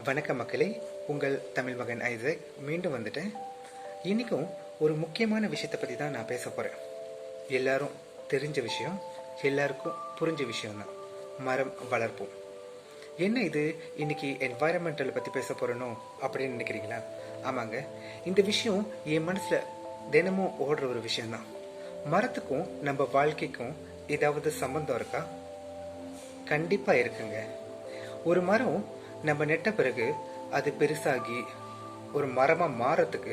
வணக்கம் மக்களே, உங்கள் தமிழ் மகன் ஐசக் மீண்டும் வந்துட்டேன். இன்றைக்கும் ஒரு முக்கியமான விஷயத்தை பற்றி தான் நான் பேச போகிறேன். எல்லாரும் தெரிஞ்ச விஷயம், எல்லாருக்கும் புரிஞ்ச விஷயம்தான், மரம் வளர்ப்போம். என்ன இது இன்னைக்கு என்வாயரன்மெண்டலை பற்றி பேச போகிறனோ அப்படின்னு நினைக்கிறீங்களா? ஆமாங்க, இந்த விஷயம் என் மனசில் தினமும் ஓடுற ஒரு விஷயம்தான். மரத்துக்கும் நம்ம வாழ்க்கைக்கும் ஏதாவது சம்பந்தம் இருக்கா? கண்டிப்பாக இருக்குங்க. ஒரு மரம் நம்ம நெட்ட பிறகு அது பெருசாகி ஒரு மரமாக மாறத்துக்கு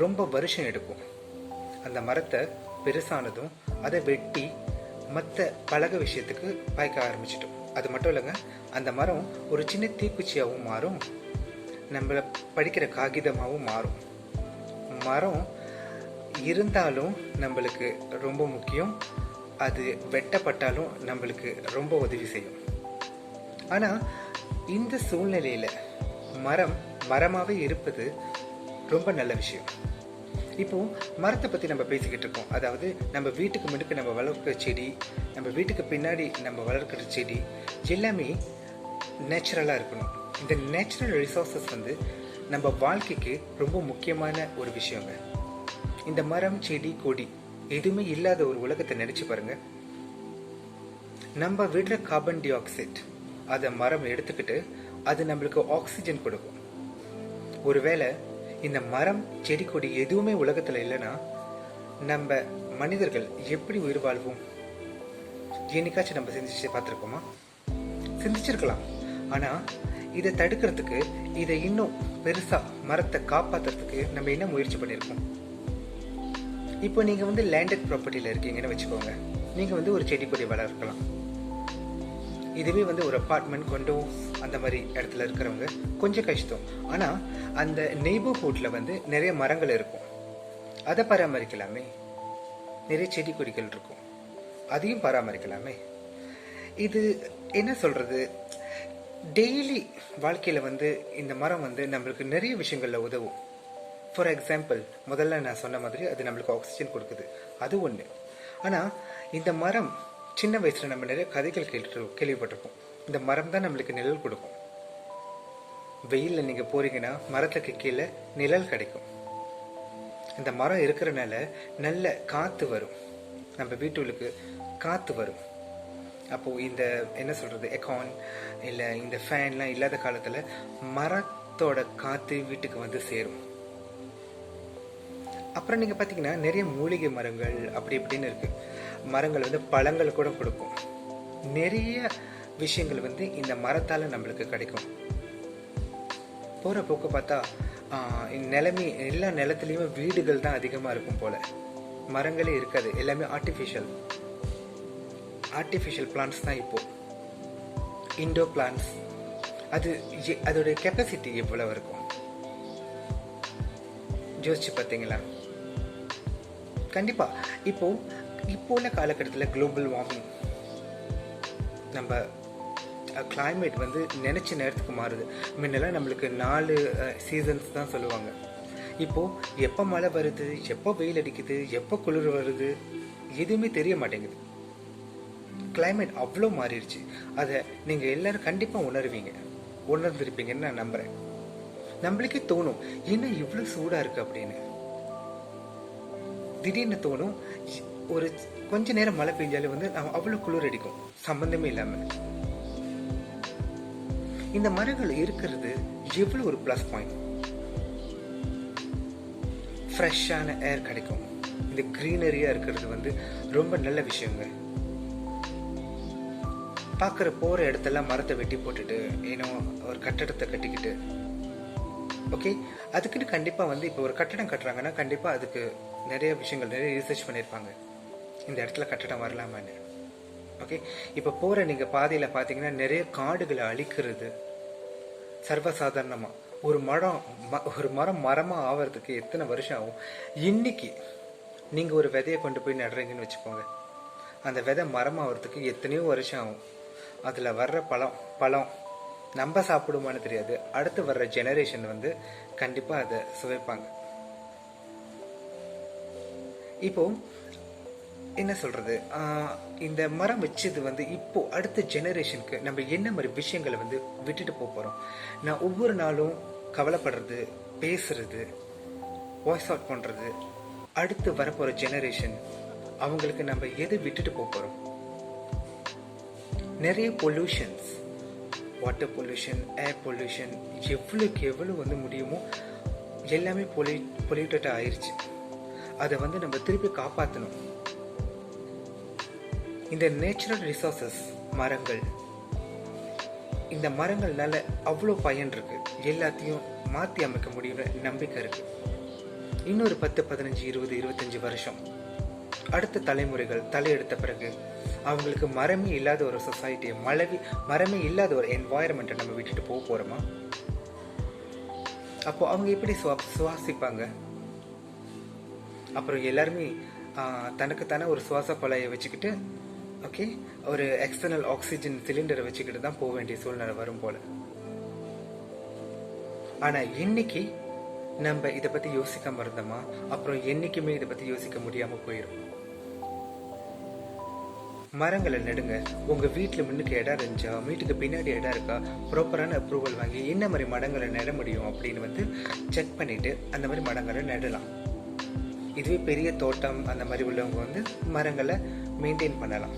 ரொம்ப வருஷம் எடுக்கும். அந்த மரத்தை பெருசானதும் அதை வெட்டி மற்ற பழக விஷயத்துக்கு பாய்க்க ஆரம்பிச்சிட்டோம். அது மட்டும் இல்லைங்க, அந்த மரம் ஒரு சின்ன தீக்குச்சியாகவும் மாறும், நம்மளை படிக்கிற காகிதமாகவும் மாறும். மரம் இருந்தாலும் நம்மளுக்கு ரொம்ப முக்கியம், அது வெட்டப்பட்டாலும் நம்மளுக்கு ரொம்ப உதவி செய்யும். ஆனால் இந்த சூழ்நிலையில் மரம் மரமாகவே இருப்பது ரொம்ப நல்ல விஷயம். இப்போ மரத்தை பற்றி நம்ம பேசிக்கிட்டு இருக்கோம். அதாவது நம்ம வீட்டுக்கு முன்னுக்கு நம்ம வளர்க்குற செடி, நம்ம வீட்டுக்கு பின்னாடி நம்ம வளர்க்குற செடி எல்லாமே நேச்சுரலாக இருக்கணும். இந்த நேச்சுரல் ரிசோர்ஸஸ் நம்ம வாழ்க்கைக்கு ரொம்ப முக்கியமான ஒரு விஷயங்க. இந்த மரம் செடி கொடி எதுவுமே இல்லாத ஒரு உலகத்தை நினைச்சு பாருங்க. நம்ம விடுற கார்பன் டை ஆக்சைடு அதை மரம் எடுத்துக்கிட்டு அது நம்மளுக்கு ஆக்சிஜன் கொடுக்கும். ஒருவேளை இந்த மரம் செடி கொடி எதுவுமே உலகத்துல இல்லைன்னா நம்ம மனிதர்கள் எப்படி உயிர் வாழ்வோம்? என்னைக்காச்சும் நம்ம சிந்திச்சு பார்த்துருக்கோமா? சிந்திச்சிருக்கலாம். ஆனா இதை தடுக்கிறதுக்கு, இதை இன்னும் பெருசா மரத்தை காப்பாத்துறதுக்கு நம்ம என்ன முயற்சி பண்ணியிருக்கோம்? இப்போ நீங்க லேண்டட் ப்ராப்பர்ட்டியில இருக்கீங்கன்னு வச்சுக்கோங்க. நீங்க ஒரு செடி கொடி வளர்க்கலாம். இதுவே ஒரு அப்பார்ட்மெண்ட் கொண்டோ அந்த மாதிரி இடத்துல இருக்கிறவங்க கொஞ்சம் கஷ்டம். ஆனால் அந்த நெய்பர்ஹுட்ல நிறைய மரங்கள் இருக்கும், அதை பராமரிக்கலாமே. நிறைய செடி கொடிகள் இருக்கும், அதையும் பராமரிக்கலாமே. இது என்ன சொல்றது, டெய்லி வாழ்க்கையில இந்த மரம் நம்மளுக்கு நிறைய விஷயங்கள்ல உதவும். ஃபார் எக்ஸாம்பிள், முதல்ல நான் சொன்ன மாதிரி அது நம்மளுக்கு ஆக்சிஜன் கொடுக்குது, அது ஒன்று. ஆனால் இந்த மரம் சின்ன வயசுல நம்ம நிறைய கதைகள் கேள்விப்பட்டிருக்கோம். இந்த மரம் தான் நம்மளுக்கு நிழல் கொடுக்கும். வெயில்ல நீங்க போறீங்கன்னா மரத்துக்கு கீழே நிழல் கிடைக்கும். இந்த மரம் இருக்கிறனால நல்ல காத்து வரும், நம்ம வீட்டுக்கு காத்து வரும். அப்போ இந்த என்ன சொல்றது, எக்கான் இல்லை இந்த ஃபேன்லாம் இல்லாத காலத்துல மரத்தோட காத்து வீட்டுக்கு சேரும். அப்புறம் நீங்க பாத்தீங்கன்னா நிறைய மூலிகை மரங்கள் அப்படி இப்படின்னு இருக்கு. மரங்கள் பழங்கள் கூட கொடுக்கும். நிறைய விஷயங்கள் இந்த மரத்தால நம்மளுக்கு கிடைக்கும். போற போக்க பார்த்தா நிலமே எல்லா நிலத்திலயுமே வீடுகள் தான் அதிகமா இருக்கும் போல, மரங்களே இருக்காது. எல்லாமே ஆர்டிஃபிஷியல் பிளான்ட்ஸ் தான். இப்போ இண்டோர் பிளான்ட்ஸ், அதோட கெப்பாசிட்டி எவ்வளவு இருக்கும் யோசிச்சு பார்த்தீங்களா? கண்டிப்பா இப்போ உள்ள காலகட்டத்தில் குளோபல் வார்மிங், நம்ம கிளைமேட் நினைச்ச நேரத்துக்கு மாறுது. முன்னெல்லாம் நம்மளுக்கு 4 சீசன்ஸ் தான் சொல்லுவாங்க. இப்போ எப்போ மழை வருது, எப்போ வெயில் அடிக்குது, எப்போ குளிர் வருது, எதுவுமே தெரிய மாட்டேங்குது. கிளைமேட் அவ்வளோ மாறிடுச்சு. அதை நீங்க எல்லாரும் கண்டிப்பா உணர்ந்திருப்பீங்கன்னு நான் நம்புறேன். நம்மளுக்கே தோணும், என்ன இவ்வளவு சூடா இருக்கு அப்படின்னு. திடீர்னு தோணும், ஒரு கொஞ்ச நேரம் மழை பெஞ்சாலே அவ்வளவு குளிர் அடிக்கும், சம்பந்தமே இல்லாம. இந்த மரங்கள் இருக்கிறது எவ்வளவு ஒரு பிளஸ் பாயிண்ட். ஃப்ரெஷ்ஷான ஏர் கிடைக்கும். இந்த கிரீனரியா இருக்கிறது ரொம்ப நல்ல விஷயங்க. பாக்குற போற இடத்தெல்லாம் மரத்தை வெட்டி போட்டுட்டு ஏன்னோ ஒரு கட்டடத்தை கட்டிக்கிட்டு, ஓகே, அதுக்குன்னு கண்டிப்பா இப்போ ஒரு கட்டடம் கட்டுறாங்கன்னா கண்டிப்பா அதுக்கு நிறைய விஷயங்கள், நிறைய ரிசர்ச் பண்ணியிருப்பாங்க, இந்த இடத்துல கட்டடம் வரலாமான்னு. ஓகே, இப்போ போற நீங்க பாதையில பாத்தீங்கன்னா நிறைய காடுகளை அழிக்கிறது சர்வசாதாரணமா. ஒரு மரம் மரமா ஆவறதுக்கு எத்தனை வருஷம் ஆகும்? இன்னைக்கு நீங்க ஒரு விதையை கொண்டு போய் நடுறீங்கன்னு வச்சுக்கோங்க, அந்த விதை மரம் ஆகிறதுக்கு எத்தனையோ வருஷம் ஆகும். அதுல வர்ற பழம் நம்ம சாப்பிடுமான்னு தெரியாது, அடுத்து வர்ற ஜெனரேஷன் கண்டிப்பா அதை சுவைப்பாங்க. இப்போ என்ன சொல்கிறது, இந்த மரம் வச்சது வந்து இப்போது அடுத்த ஜெனரேஷனுக்கு நம்ம என்ன மாதிரி விஷயங்களை வந்து விட்டுட்டு போக போகிறோம். நான் ஒவ்வொரு நாளும் கவலைப்படுறது, பேசுறது, வாய்ஸ் அவுட் பண்ணுறது, அடுத்து வரப்போகிற ஜெனரேஷன் அவங்களுக்கு நம்ம எது விட்டுட்டு போக போகிறோம். நிறைய pollutions, water pollution, air pollution, எவ்வளோக்கு எவ்வளோ வந்து முடியுமோ எல்லாமே பொல்யூட்டடாக ஆயிடுச்சு. அதை வந்து நம்ம திருப்பி காப்பாற்றணும். இந்த நேச்சுரல் ரிசோர்சஸ், மரங்கள், இந்த மரங்கள்னால அவ்வளோ பயன் இருக்கு. எல்லாத்தையும் மாற்றி அமைக்க முடியும்னு நம்பிக்கை இருக்கு. இன்னொரு 10, 15, 20, 25 வருஷம் அடுத்த தலைமுறைகள் தலையெடுத்த பிறகு அவங்களுக்கு மரமே இல்லாத ஒரு சொசைட்டியை, மரமே இல்லாத ஒரு என்வாயர்மெண்ட்டை நம்ம விட்டுட்டு போக போகிறோமா? அப்போ அவங்க எப்படி சுவாசிப்பாங்க? அப்புறம் எல்லாருமே தனக்குத்தானே ஒரு சுவாச குழாயை வச்சுக்கிட்டு, ஓகே, ஒரு எக்ஸ்டர்னல் ஆக்சிஜன் சிலிண்டரை வச்சுக்கிட்டு தான் போக வேண்டிய சூழ்நிலை வரும் போல. ஆனால் இன்னைக்கு நம்ம இதை பற்றி யோசிக்காம இருந்தோமா, அப்புறம் என்றைக்குமே இதை பற்றி யோசிக்க முடியாமல் போயிடும். மரங்களை நடுங்க. உங்கள் வீட்டில் முன்னுக்கு இடம் இருந்துச்சா, வீட்டுக்கு பின்னாடி இடம் இருக்கா, ப்ராப்பரான அப்ரூவல் வாங்கி என்ன மாதிரி மரங்களை நட முடியும் அப்படின்னு வந்து செக் பண்ணிவிட்டு அந்த மாதிரி மரங்களை நடலாம். இதுவே பெரிய தோட்டம் அந்த மாதிரி உள்ளவங்க வந்து மரங்களை மெயின்டைன் பண்ணலாம்.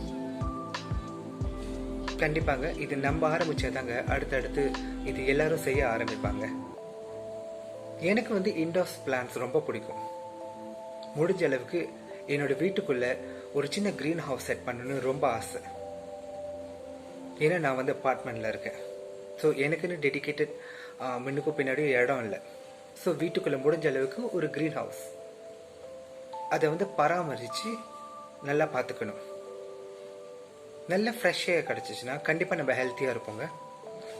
கண்டிப்பாங்க இது நம்ம ஆரம்பிச்சாதாங்க அடுத்தடுத்து இது எல்லாரும் செய்ய ஆரம்பிப்பாங்க. எனக்கு வந்து இன்டோர்ஸ் பிளான்ஸ் ரொம்ப பிடிக்கும். முடிஞ்ச அளவுக்கு என்னோட வீட்டுக்குள்ள ஒரு சின்ன க்ரீன் ஹவுஸ் செட் பண்ணணும்னு ரொம்ப ஆசை. ஏன்னா நான் வந்து அப்பார்ட்மெண்ட்டில் இருக்கேன். ஸோ எனக்குன்னு டெடிக்கேட்டட் முன்னுக்கும் பின்னாடியும் இடம் இல்லை. ஸோ வீட்டுக்குள்ளே முடிஞ்ச அளவுக்கு ஒரு க்ரீன் ஹவுஸ், அதை வந்து பராமரித்து நல்லா பார்த்துக்கணும். நல்ல ஃப்ரெஷ் ஏர் கிடச்சிச்சின்னா கண்டிப்பாக நம்ம ஹெல்த்தியாக இருப்போங்க.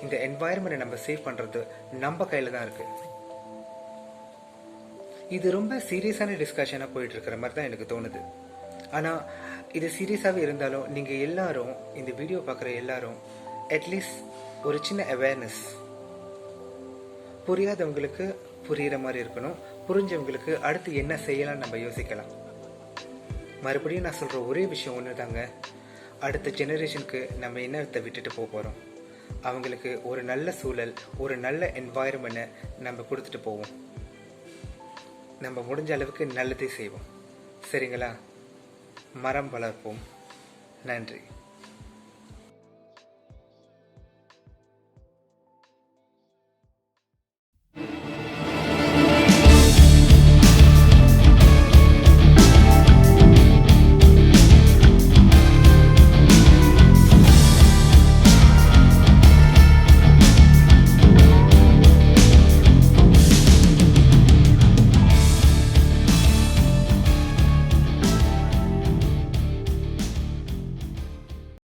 இந்த என்வாயர்மெண்ட்டை நம்ம சேவ் பண்ணுறது நம்ம கையில் தான் இருக்குது. இது ரொம்ப சீரியஸான டிஸ்கஷனாக போயிட்டு இருக்கிற மாதிரி தான் எனக்கு தோணுது. ஆனால் இது சீரியஸாகவே இருந்தாலும் நீங்கள் எல்லாரும், இந்த வீடியோ பார்க்குற எல்லாரும் அட்லீஸ்ட் ஒரு சின்ன அவேர்னஸ், புரியாதவங்களுக்கு புரிகிற மாதிரி இருக்கணும், புரிஞ்சவங்களுக்கு அடுத்து என்ன செய்யலாம் நம்ம யோசிக்கலாம். மறுபடியும் நான் சொல்கிற ஒரே விஷயம் ஒன்று தாங்க, அடுத்த ஜெனரேஷனுக்கு நம்ம என்னத்தை விட்டுட்டு போக போகிறோம். அவங்களுக்கு ஒரு நல்ல சூழல், ஒரு நல்ல என்வாயர்மெண்ட்டை நம்ம கொடுத்துட்டு போவோம். நம்ம முடிஞ்ச அளவுக்கு நல்லதே செய்வோம். சரிங்களா? மரம் வளர்ப்போம். நன்றி.